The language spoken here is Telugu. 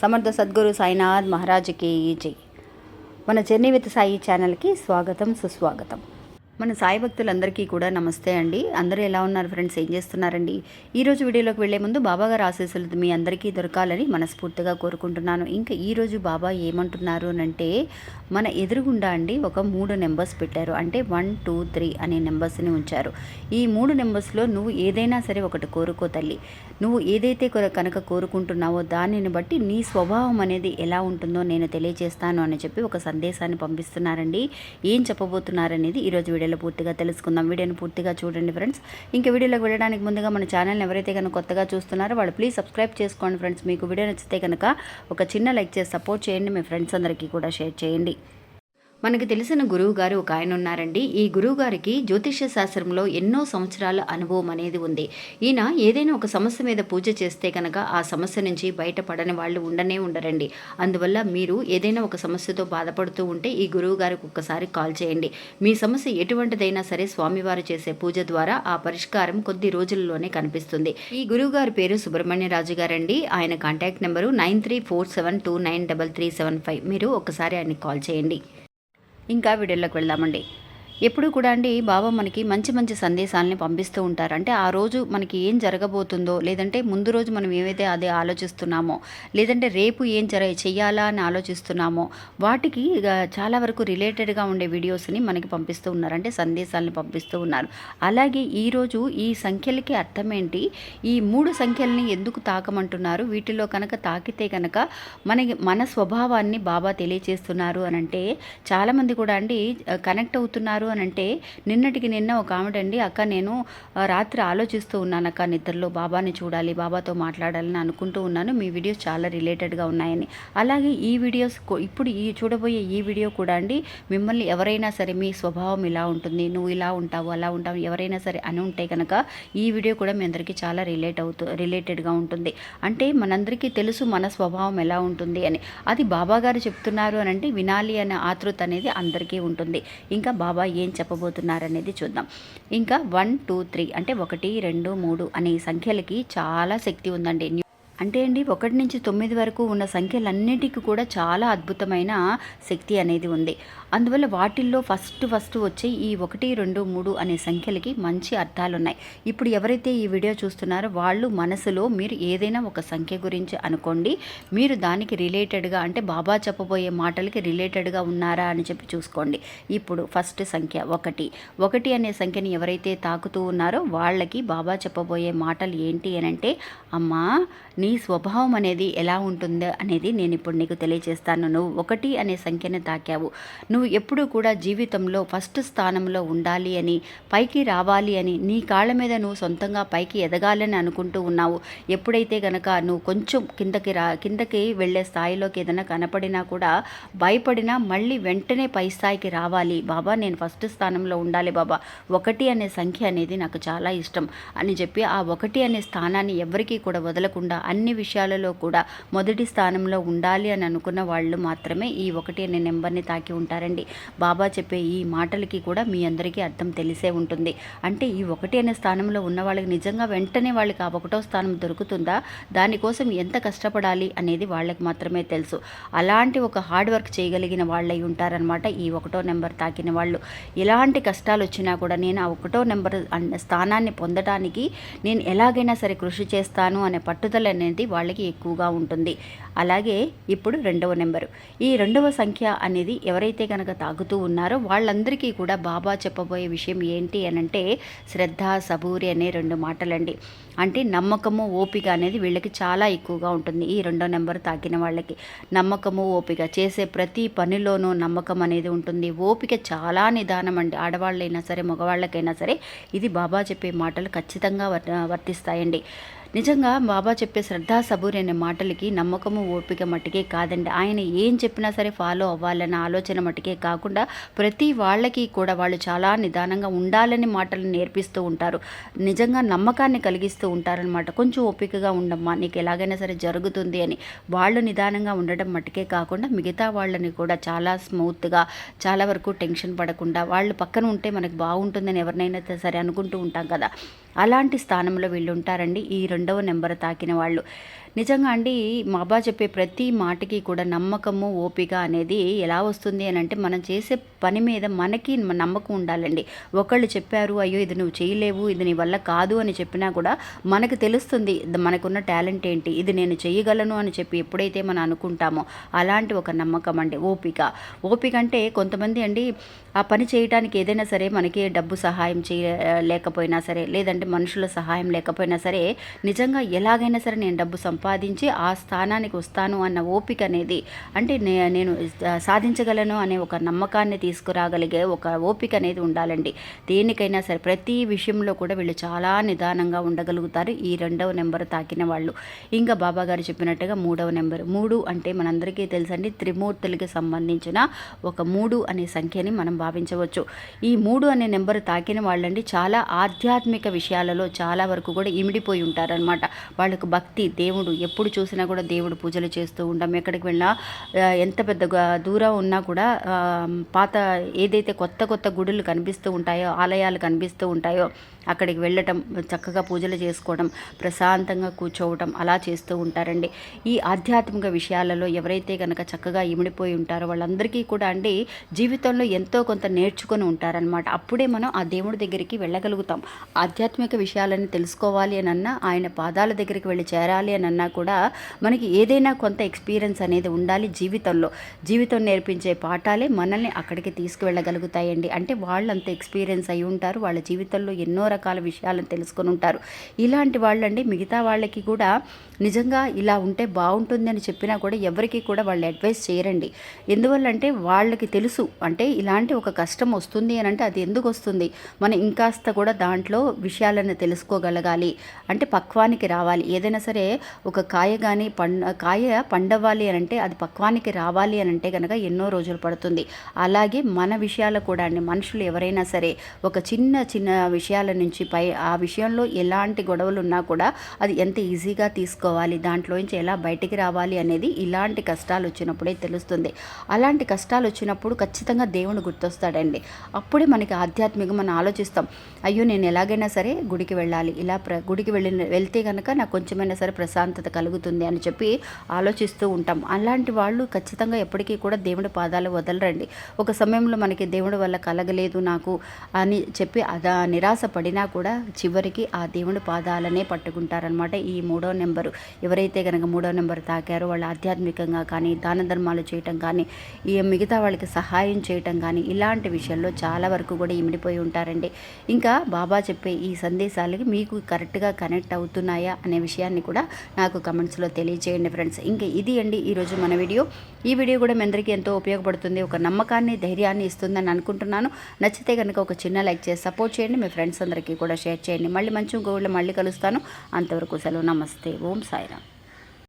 సమర్థ సద్గురు సాయినాథ్ మహారాజ్కి జై. మన జర్నీ విత్ సాయి ఛానల్కి స్వాగతం, సుస్వాగతం. మన సాయి భక్తులందరికీ కూడా నమస్తే అండి. అందరూ ఎలా ఉన్నారు ఫ్రెండ్స్? ఏం చేస్తున్నారండి? ఈరోజు వీడియోలోకి వెళ్లే ముందు బాబాగారు ఆశీస్సులు మీ అందరికీ దొరకాలని మనస్ఫూర్తిగా కోరుకుంటున్నాను. ఇంకా ఈరోజు బాబా ఏమంటున్నారు అంటే, మన ఎదురుగుండా అండి ఒక 3 నెంబర్స్ పెట్టారు. అంటే 1, 2, 3 అనే నెంబర్స్ని ఉంచారు. ఈ 3 నెంబర్స్లో నువ్వు ఏదైనా సరే ఒకటి కోరుకో తల్లి. నువ్వు ఏదైతే కనుక కోరుకుంటున్నావో దానిని బట్టి నీ స్వభావం అనేది ఎలా ఉంటుందో నేను తెలియజేస్తాను అని చెప్పి ఒక సందేశాన్ని పంపిస్తున్నారండి. ఏం చెప్పబోతున్నారనేది ఈరోజు వీడియోలో పూర్తిగా తెలుసుకుందాం. వీడియోని పూర్తిగా చూడండి ఫ్రెండ్స్. ఇంకా వీడియోలోకి వెళ్ళడానికి ముందుగా మన ఛానల్ని ఎవరైతే కనుక కొత్తగా చూస్తున్నారో వాళ్ళు ప్లీజ్ సబ్స్క్రైబ్ చేసుకోండి ఫ్రెండ్స్. మీకు వీడియో నచ్చితే కనుక ఒక చిన్న లైక్ చేసి సపోర్ట్ చేయండి. మీ ఫ్రెండ్స్ అందరికీ కూడా షేర్ చేయండి. మనకి తెలిసిన గురువు గారు ఒక ఆయన ఉన్నారండి. ఈ గురువు గారికి జ్యోతిష్య శాస్త్రంలో ఎన్నో సంవత్సరాల అనుభవం అనేది ఉంది. ఈయన ఏదైనా ఒక సమస్య మీద పూజ చేస్తే కనుక ఆ సమస్య నుంచి బయటపడని వాళ్ళు ఉండరండి. అందువల్ల మీరు ఏదైనా ఒక సమస్యతో బాధపడుతూ ఉంటే ఈ గురువు గారికి ఒక్కసారి కాల్ చేయండి. మీ సమస్య ఎటువంటిదైనా సరే స్వామివారు చేసే పూజ ద్వారా ఆ పరిష్కారం కొద్ది రోజుల్లోనే కనిపిస్తుంది. ఈ గురువు గారి పేరు సుబ్రహ్మణ్యరాజు గారండి. ఆయన కాంటాక్ట్ నెంబరు 9347293375. మీరు ఒక్కసారి ఆయనకి కాల్ చేయండి. ఇంకా వీడియోలోకి వెళ్దామండి. ఎప్పుడు కూడా అండి బాబా మనకి మంచి మంచి సందేశాలని పంపిస్తూ ఉంటారు. అంటే ఆ రోజు మనకి ఏం జరగబోతుందో, లేదంటే ముందు రోజు మనం ఏమైతే అదే ఆలోచిస్తున్నామో, లేదంటే రేపు ఏం చెయ్యాలా అని ఆలోచిస్తున్నామో వాటికి చాలా వరకు రిలేటెడ్గా ఉండే వీడియోస్ని మనకి పంపిస్తూ ఉన్నారు. అంటే సందేశాలని పంపిస్తూ ఉన్నారు. అలాగే ఈరోజు ఈ సంఖ్యలకి అర్థం ఏంటి, ఈ 3 సంఖ్యల్ని ఎందుకు తాకమంటున్నారు, వీటిలో కనుక తాకితే కనుక మన స్వభావాన్ని బాబా తెలియచేస్తున్నారు అని అంటే చాలామంది కూడా అండి కనెక్ట్ అవుతున్నారు అని అంటే, నిన్నటికి నిన్న ఒక ఆవిడండి, అక్క నేను రాత్రి ఆలోచిస్తూ ఉన్నాను అక్క, నిద్రలో బాబాని చూడాలి, బాబాతో మాట్లాడాలని అనుకుంటూ ఉన్నాను, మీ వీడియోస్ చాలా రిలేటెడ్గా ఉన్నాయని. అలాగే ఈ వీడియోస్ ఇప్పుడు చూడబోయే ఈ వీడియో కూడా అండి, మిమ్మల్ని ఎవరైనా సరే మీ స్వభావం ఇలా ఉంటుంది, నువ్వు ఇలా ఉంటావు అలా ఉంటావు ఎవరైనా సరే అని ఉంటే కనుక ఈ వీడియో కూడా మీ అందరికీ చాలా రిలేటెడ్గా ఉంటుంది. అంటే మనందరికీ తెలుసు మన స్వభావం ఎలా ఉంటుంది అని. అది బాబా గారు చెప్తున్నారు అని అంటే వినాలి అనే ఆతృత అనేది అందరికీ ఉంటుంది. ఇంకా బాబా ఏం చెప్పబోతున్నారనేది చూద్దాం. ఇంకా 1, 2, 3 అంటే 1, 2, 3 అనే సంఖ్యలకి చాలా శక్తి ఉందండి. అంటే అండి 1 నుంచి 9 వరకు ఉన్న సంఖ్యలన్నిటికీ కూడా చాలా అద్భుతమైన శక్తి అనేది ఉంది. అందువల్ల వాటిల్లో ఫస్ట్ వచ్చే ఈ 1, 2, 3 అనే సంఖ్యలకి మంచి అర్థాలు ఉన్నాయి. ఇప్పుడు ఎవరైతే ఈ వీడియో చూస్తున్నారో వాళ్ళు మనసులో మీరు ఏదైనా ఒక సంఖ్య గురించి అనుకోండి. మీరు దానికి రిలేటెడ్గా అంటే బాబా చెప్పబోయే మాటలకి రిలేటెడ్గా ఉన్నారా అని చెప్పి చూసుకోండి. ఇప్పుడు ఫస్ట్ సంఖ్య 1 అనే సంఖ్యని ఎవరైతే తాకుతూ ఉన్నారో వాళ్ళకి బాబా చెప్పబోయే మాటలు ఏంటి అని అంటే, అమ్మా నీ స్వభావం అనేది ఎలా ఉంటుందో అనేది నేను ఇప్పుడు నీకు తెలియజేస్తాను. నువ్వు 1 అనే సంఖ్యను తాకావు. నువ్వు ఎప్పుడూ కూడా జీవితంలో ఫస్ట్ స్థానంలో ఉండాలి అని, పైకి రావాలి అని, నీ కాళ్ళ మీద నువ్వు సొంతంగా పైకి ఎదగాలని అనుకుంటూ ఉన్నావు. ఎప్పుడైతే కనుక నువ్వు కొంచెం కిందకి వెళ్ళే స్థాయిలోకి ఏదైనా కనపడినా కూడా భయపడినా మళ్ళీ వెంటనే పై స్థాయికి రావాలి. బాబా నేను ఫస్ట్ స్థానంలో ఉండాలి బాబా, 1 అనే సంఖ్య అనేది నాకు చాలా ఇష్టం అని చెప్పి ఆ 1 అనే స్థానాన్ని ఎవరికీ కూడా వదలకుండా అన్ని విషయాలలో కూడా మొదటి స్థానంలో ఉండాలి అని అనుకున్న వాళ్ళు మాత్రమే ఈ 1 అనే నెంబర్ని తాకి ఉంటారండి. బాబా చెప్పే ఈ మాటలకి కూడా మీ అందరికీ అర్థం తెలిసే ఉంటుంది. అంటే ఈ 1 అనే స్థానంలో ఉన్న వాళ్ళకి నిజంగా వెంటనే వాళ్ళకి ఆ 1వ స్థానం దొరుకుతుందా, దానికోసం ఎంత కష్టపడాలి అనేది వాళ్ళకి మాత్రమే తెలుసు. అలాంటి ఒక హార్డ్ వర్క్ చేయగలిగిన వాళ్ళై ఉంటారనమాట ఈ 1వ నెంబర్ తాకిన వాళ్ళు. ఎలాంటి కష్టాలు వచ్చినా కూడా నేను ఆ 1వ నెంబర్ స్థానాన్ని పొందడానికి నేను ఎలాగైనా సరే కృషి చేస్తాను అనే పట్టుదల అనేది వాళ్ళకి ఎక్కువగా ఉంటుంది. అలాగే ఇప్పుడు 2వ నెంబరు, ఈ 2వ సంఖ్య అనేది ఎవరైతే కనుక తాగుతూ ఉన్నారో వాళ్ళందరికీ కూడా బాబా చెప్పబోయే విషయం ఏంటి అని అంటే శ్రద్ధ, సబూరి అనే 2 మాటలండి. అంటే నమ్మకము, ఓపిక అనేది వీళ్ళకి చాలా ఎక్కువగా ఉంటుంది. ఈ 2వ నెంబర్ తాకిన వాళ్ళకి నమ్మకము, ఓపిక, చేసే ప్రతి పనిలోనూ నమ్మకం అనేది ఉంటుంది. ఓపిక చాలా నిదానం అండి. ఆడవాళ్ళైనా సరే మగవాళ్ళకైనా సరే ఇది బాబా చెప్పే మాటలు ఖచ్చితంగా వర్తిస్తాయండి. నిజంగా బాబా చెప్పే శ్రద్ధ, సబూరి అనే మాటలకి నమ్మకము, ఓపిక మట్టుకే కాదండి. ఆయన ఏం చెప్పినా సరే ఫాలో అవ్వాలన్న ఆలోచన మట్టుకే కాకుండా ప్రతి వాళ్ళకి కూడా వాళ్ళు చాలా నిదానంగా ఉండాలని మాటలు నేర్పిస్తూ ఉంటారు. నిజంగా నమ్మకాన్ని కలిగిస్తూ ఉంటారనమాట. కొంచెం ఓపికగా ఉండమ్మా, నీకు ఎలాగైనా సరే జరుగుతుంది అని. వాళ్ళు నిదానంగా ఉండడం మట్టుకే కాకుండా మిగతా వాళ్ళని కూడా చాలా స్మూత్గా, చాలా వరకు టెన్షన్ పడకుండా వాళ్ళు పక్కన ఉంటే మనకు బాగుంటుందని ఎవరినైనా సరే అనుకుంటూ ఉంటాం కదా, అలాంటి స్థానంలో వీళ్ళు ఉంటారండి ఈ 2వ నెంబర్ తాకిన వాళ్ళు. నిజంగా అండి బాబా చెప్పే ప్రతి మాటకి కూడా నమ్మకము, ఓపిక అనేది ఎలా వస్తుంది అని అంటే మనం చేసే పని మీద మనకి నమ్మకం ఉండాలండి. ఒకళ్ళు చెప్పారు, అయ్యో ఇది నువ్వు చేయలేవు, ఇది నీ వల్ల కాదు అని చెప్పినా కూడా మనకు తెలుస్తుంది మనకున్న టాలెంట్ ఏంటి, ఇది నేను చేయగలను అని చెప్పి ఎప్పుడైతే మనం అనుకుంటామో అలాంటి ఒక నమ్మకం అండి ఓపిక. ఓపిక అంటే కొంతమంది అండి ఆ పని చేయడానికి ఏదైనా సరే మనకి డబ్బు సహాయం లేకపోయినా సరే, లేదంటే మనుషుల సహాయం లేకపోయినా సరే, నిజంగా ఎలాగైనా సరే నేను డబ్బు సంపాదించి ఆ స్థానానికి వస్తాను అన్న ఓపిక అనేది, అంటే నేను సాధించగలను అనే ఒక నమ్మకాన్ని తీసుకురాగలిగే ఒక ఓపిక అనేది ఉండాలండి. దేనికైనా సరే ప్రతి విషయంలో కూడా వీళ్ళు చాలా నిదానంగా ఉండగలుగుతారు ఈ 2వ నెంబర్ తాకిన వాళ్ళు. ఇంకా బాబా గారు చెప్పినట్టుగా 3వ నెంబర్, 3 అంటే మనందరికీ తెలుసండి త్రిమూర్తులకి సంబంధించిన ఒక 3 అనే సంఖ్యని మనం భావించవచ్చు. ఈ 3 అనే నెంబర్ తాకిన వాళ్ళండి చాలా ఆధ్యాత్మిక విషయాలలో చాలా వరకు కూడా ఇమిడిపోయి ఉంటారనమాట. వాళ్ళకు భక్తి, దేవుడు ఎప్పుడు చూసినా కూడా దేవుడు పూజలు చేస్తూ ఉంటాం. ఎక్కడికి వెళ్ళినా ఎంత పెద్ద దూరం ఉన్నా కూడా పాత ఏదైతే కొత్త కొత్త గుడులు కనిపిస్తూ ఉంటాయో, ఆలయాలు కనిపిస్తూ ఉంటాయో అక్కడికి వెళ్ళటం, చక్కగా పూజలు చేసుకోవడం, ప్రశాంతంగా కూర్చోవటం అలా చేస్తూ ఉంటారండి. ఈ ఆధ్యాత్మిక విషయాలలో ఎవరైతే కనుక చక్కగా ఇమిడిపోయి ఉంటారో వాళ్ళందరికీ కూడా అండి జీవితంలో ఎంతో కొంత నేర్చుకొని ఉంటారనమాట. అప్పుడే మనం ఆ దేవుడి దగ్గరికి వెళ్ళగలుగుతాం. ఆధ్యాత్మిక విషయాలని తెలుసుకోవాలి అని అన్నా, ఆయన పాదాల దగ్గరికి వెళ్ళి చేరాలి అని అన్నా కూడా మనకి ఏదైనా కొంత ఎక్స్పీరియన్స్ అనేది ఉండాలి జీవితంలో. జీవితం నేర్పించే పాఠాలే మనల్ని అక్కడికి తీసుకువెళ్ళగలుగుతాయండి. అంటే వాళ్ళంత ఎక్స్పీరియన్స్ అయి ఉంటారు, వాళ్ళ జీవితంలో ఎన్నో రకాల విషయాలను తెలుసుకొని ఉంటారు. ఇలాంటి వాళ్ళండి మిగతా వాళ్ళకి కూడా నిజంగా ఇలా ఉంటే బాగుంటుంది అని చెప్పినా కూడా ఎవరికి కూడా వాళ్ళు అడ్వైస్ చేయరండి. ఎందువల్లంటే వాళ్ళకి తెలుసు, అంటే ఇలాంటి ఒక కష్టం వస్తుంది అని అంటే అది ఎందుకు వస్తుంది, మనం ఇంకాస్త కూడా దాంట్లో విషయాలను తెలుసుకోగలగాలి, అంటే పక్వానికి రావాలి. ఏదైనా సరే ఒక కాయ కానీ కాయ పండవాలి అని అంటే అది పక్వానికి రావాలి అని అంటే కనుక ఎన్నో రోజులు పడుతుంది. అలాగే మన విషయాలు కూడా అండి, మనుషులు ఎవరైనా సరే ఒక చిన్న చిన్న విషయాల నుంచి ఆ విషయంలో ఎలాంటి గొడవలు ఉన్నా కూడా అది ఎంత ఈజీగా తీసుకోవాలి, దాంట్లోంచి ఎలా బయటికి రావాలి అనేది ఇలాంటి కష్టాలు వచ్చినప్పుడే తెలుస్తుంది. అలాంటి కష్టాలు వచ్చినప్పుడు ఖచ్చితంగా దేవుడు గుర్తొస్తాడండి. అప్పుడే మనకి ఆధ్యాత్మికంగా మనం ఆలోచిస్తాం, అయ్యో నేను ఎలాగైనా సరే గుడికి వెళ్ళాలి, ఇలా గుడికి వెళ్తే కనుక నాకు కొంచెమైనా సరే ప్రశాంతత కలుగుతుంది అని చెప్పి ఆలోచిస్తూ ఉంటాం. అలాంటి వాళ్ళు ఖచ్చితంగా ఎప్పటికీ కూడా దేవుడి పాదాలు వదలరండి. ఒక సమయంలో మనకి దేవుడి వల్ల కలగలేదు నాకు అని చెప్పి నిరాశ పడినా కూడా చివరికి ఆ దేవుడి పాదాలనే పట్టుకుంటారనమాట. ఈ 3వ నెంబరు ఎవరైతే కనుక 3వ నెంబర్ తాకారో వాళ్ళు ఆధ్యాత్మికంగా కానీ, దాన ధర్మాలు చేయటం కానీ, ఈ మిగతా వాళ్ళకి సహాయం చేయటం కానీ ఇలాంటి విషయాల్లో చాలా వరకు కూడా ఇమిడిపోయి ఉంటారండి. ఇంకా బాబా చెప్పే ఈ సందేశాలకి మీకు కరెక్ట్గా కనెక్ట్ అవుతున్నాయా అనే విషయాన్ని కూడా నాకు కమెంట్స్లో తెలియజేయండి ఫ్రెండ్స్. ఇంకా ఇది అండి ఈరోజు మన వీడియో. ఈ వీడియో కూడా మీ అందరికీ ఎంతో ఉపయోగపడుతుంది, ఒక నమ్మకాన్ని, ధైర్యాన్ని ఇస్తుందని అనుకుంటున్నాను. నచ్చితే కనుక ఒక చిన్న లైక్ చేసి సపోర్ట్ చేయండి, మీ ఫ్రెండ్స్ అందరికీ కూడా షేర్ చేయండి. మళ్ళీ మంచి గోల్డ్ మళ్ళీ కలుస్తాను. అంతవరకు సెలవు. నమస్తే. ఓం సాయిరామ్.